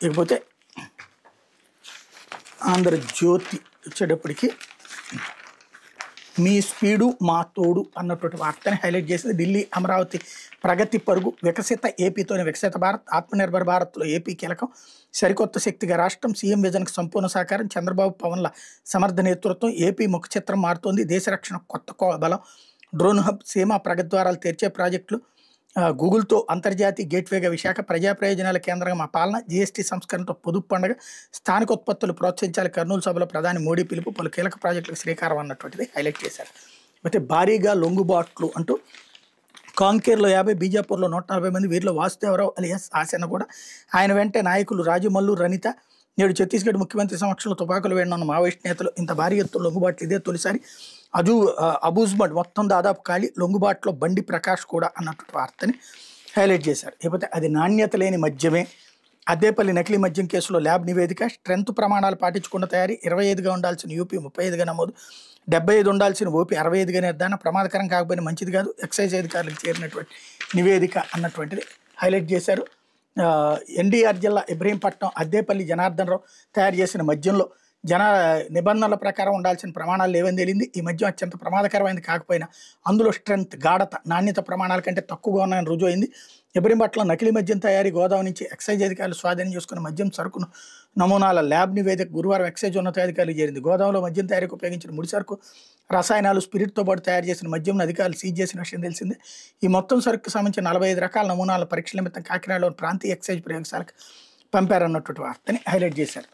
ఇకపోతే ఆంధ్రజ్యోతి వచ్చేటప్పటికి మీ స్పీడు మా తోడు అన్నటువంటి వార్తని హైలైట్ చేసింది. ఢిల్లీ అమరావతి ప్రగతి పరుగు, వికసిత ఏపీతోనే వికసిత భారత్, ఆత్మనిర్భర్ భారత్లో ఏపీ కీలకం, సరికొత్త శక్తిగా రాష్ట్రం, సీఎం విజన్కి సంపూర్ణ సహకారం, చంద్రబాబు పవన్ల సమర్థ నేతృత్వం, ఏపీ ముఖ చిత్రం మారుతోంది, దేశ రక్షణ కొత్త బలం, డ్రోన్ హబ్, సీమా ప్రగద్వారాలు తెరిచే ప్రాజెక్టులు, గూగుల్తో అంతర్జాతీయ గేట్వేగా విశాఖ, ప్రజా ప్రయోజనాల కేంద్రంగా మా పాలన, జీఎస్టీ సంస్కరణతో పొదుపు పండుగ, స్థానిక ఉత్పత్తులు ప్రోత్సహించాలి, కర్నూలు సభలో ప్రధాని మోడీ పిలుపు, పలు కీలక ప్రాజెక్టులకు శ్రీకారం అన్నటువంటిది హైలైట్ చేశారు. అయితే భారీగా లొంగుబాట్లు అంటూ కాంకేర్లో 50, బీజాపూర్లో 140 మంది, వీరిలో వాసుదేవరావు అలియాస్ ఆశన్న కూడా, ఆయన వెంటే నాయకులు రాజమల్లు, రనిత. నేడు ఛత్తీస్గఢ్ ముఖ్యమంత్రి సమక్షంలో తుపాకులు వేయనున్న మావోయిస్ట్ నేతలు. ఇంత భారీ ఎత్తున లొంగుబాట్లు ఇదే తొలిసారి. అబూజ్మడ్ మొత్తం దాదాపు ఖాళీ, లొంగుబాట్లో బండి ప్రకాష్ కూడా అన్నటువంటి వార్తని హైలైట్ చేశారు. లేకపోతే అది నాణ్యత లేని మద్యమే, అద్దేపల్లి నకిలీ మద్యం కేసులో ల్యాబ్ నివేదిక, స్ట్రెంత్ ప్రమాణాలు పాటించకుండా తయారీ, 25గా ఉండాల్సిన యూపీ 35గా నమోదు, 75 ఉండాల్సిన ఓపీ 65గా నిర్ధారణ, ప్రమాదకరం కాకపోయినా మంచిది కాదు, ఎక్సైజ్ అధికారులకు చేరినటువంటి నివేదిక అన్నటువంటిది హైలైట్ చేశారు. ఎన్టీఆర్ జిల్లా ఇబ్రహీంపట్నం అద్దేపల్లి జనార్దన్ రావు తయారు చేసిన మద్యంలో నిబంధనల ప్రకారం ఉండాల్సిన ప్రమాణాలు లేవని తేలింది. ఈ మద్యం అత్యంత ప్రమాదకరమైనది కాకపోయినా అందులో స్ట్రెంత్, గాఢత, నాణ్యత ప్రమాణాల కంటే తక్కువగా ఉన్నాయని రుజువు అయింది. ఇబ్రహీంపట్నం నకిలీ మద్యం తయారీ గోదావరి నుంచి ఎక్సైజ్ అధికారులు స్వాధీనం చేసుకున్న మద్యం సరుకును నమూనాల ల్యాబ్ నివేదిక గురువారం ఎక్సైజ్ ఉన్నతాధికారులు చేరింది. గోదావరిలో మద్యం తయారీకి ఉపయోగించిన ముడి సరుకు, రసాయనాలు, స్పిరిట్తో పాటు తయారు చేసిన మద్యం అధికారులు సీజ్ చేసిన విషయం తెలిసిందే. ఈ మొత్తం సరుకు సంబంధించిన 45 రకాల నమూనాల పరీక్షల నిమిత్తం కాకినాడలోని ప్రాంతీయ ఎక్సైజ్ ప్రయోగశాలకు పంపారన్నటువంటి వార్తని హైలైట్ చేశారు.